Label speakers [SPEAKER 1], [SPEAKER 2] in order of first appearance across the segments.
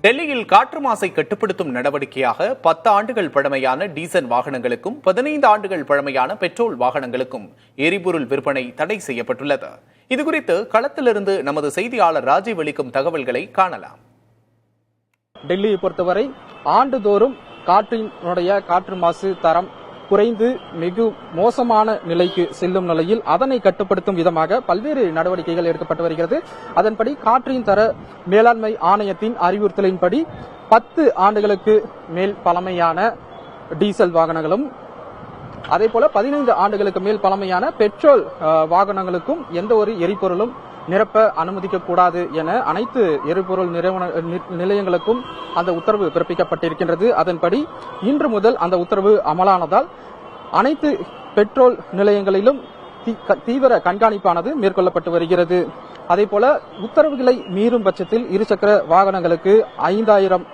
[SPEAKER 1] டெல்லியில் காற்று மாசை கட்டுப்படுத்தும் நடவடிக்கையாக 10 ஆண்டுகள் பழமையான டீசல் வாகனங்களுக்கும் 15 ஆண்டுகள் பழமையான பெட்ரோல் வாகனங்களுக்கும் எரிபொருள் விற்பனை தடை செய்யப்பட்டுள்ளது. இதுகுறித்து களத்திலிருந்து நமது செய்தியாளர் ராஜீவ் அளிக்கும் தகவல்களை காணலாம்.
[SPEAKER 2] டெல்லியை பொறுத்தவரை ஆண்டுதோறும் காற்று மாசு தரம் குறைந்து மிக மோசமான நிலைக்கு செல்லும் நிலையில் அதனை கட்டுப்படுத்தும் விதமாக பல்வேறு நடவடிக்கைகள் எடுக்கப்பட்டு வருகிறது. அதன்படி காற்றின் தர மேலாண்மை ஆணையத்தின் அறிவுறுத்தலின்படி 10 ஆண்டுகளுக்கு மேல் பழமையான டீசல் வாகனங்களும் அதேபோல 15 ஆண்டுகளுக்கு மேல் பழமையான பெட்ரோல் வாகனங்களுக்கும் எந்த ஒரு எரிபொருளும் நிரப்ப அனுமதிக்கக்கூடாது என அனைத்து எரிபொருள் நிலையங்களுக்கும் அந்த உத்தரவு பிறப்பிக்கப்பட்டிருக்கின்றது. அதன்படி இன்று முதல் அந்த உத்தரவு அமலானதால் அனைத்து பெட்ரோல் நிலையங்களிலும் தீவிர கண்காணிப்பானது மேற்கொள்ளப்பட்டு வருகிறது. அதேபோல உத்தரவுகளை மீறும் பட்சத்தில் இருசக்கர வாகனங்களுக்கு 5000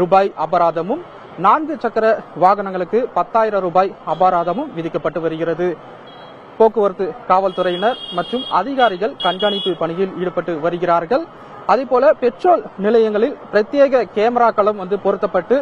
[SPEAKER 2] ரூபாய் அபராதமும் 4 சக்கர வாகனங்களுக்கு 10,000 ரூபாய் அபராதமும் விதிக்கப்பட்டு வருகிறது. போக்குவரத்து காவல்துறையினர் மற்றும் அதிகாரிகள் கண்காணிப்பு பணியில் ஈடுபட்டு வருகிறார்கள். அதேபோல பெட்ரோல் நிலையங்களில் பிரத்யேக கேமராக்களும் பொருத்தப்பட்டு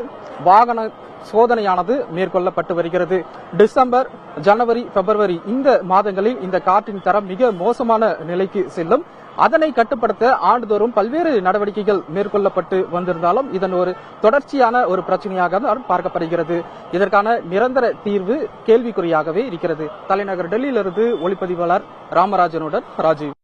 [SPEAKER 2] வாகன சோதனையானது மேற்கொள்ளப்பட்டு வருகிறது. டிசம்பர், ஜனவரி, பிப்ரவரி இந்த மாதங்களில் இந்த காற்றின் தரம் மிக மோசமான நிலைக்கு செல்லும். அதனை கட்டுப்படுத்த ஆண்டுதோறும் பல்வேறு நடவடிக்கைகள் மேற்கொள்ளப்பட்டு வந்திருந்தாலும் இதன் ஒரு தொடர்ச்சியான ஒரு பிரச்சனையாக பார்க்கப்படுகிறது. இதற்கான நிரந்தர தீர்வு கேள்விக்குறியாகவே இருக்கிறது. தலைநகர் டெல்லியிலிருந்து ஒளிப்பதிவாளர் ராமராஜனுடன் ராஜீவ்.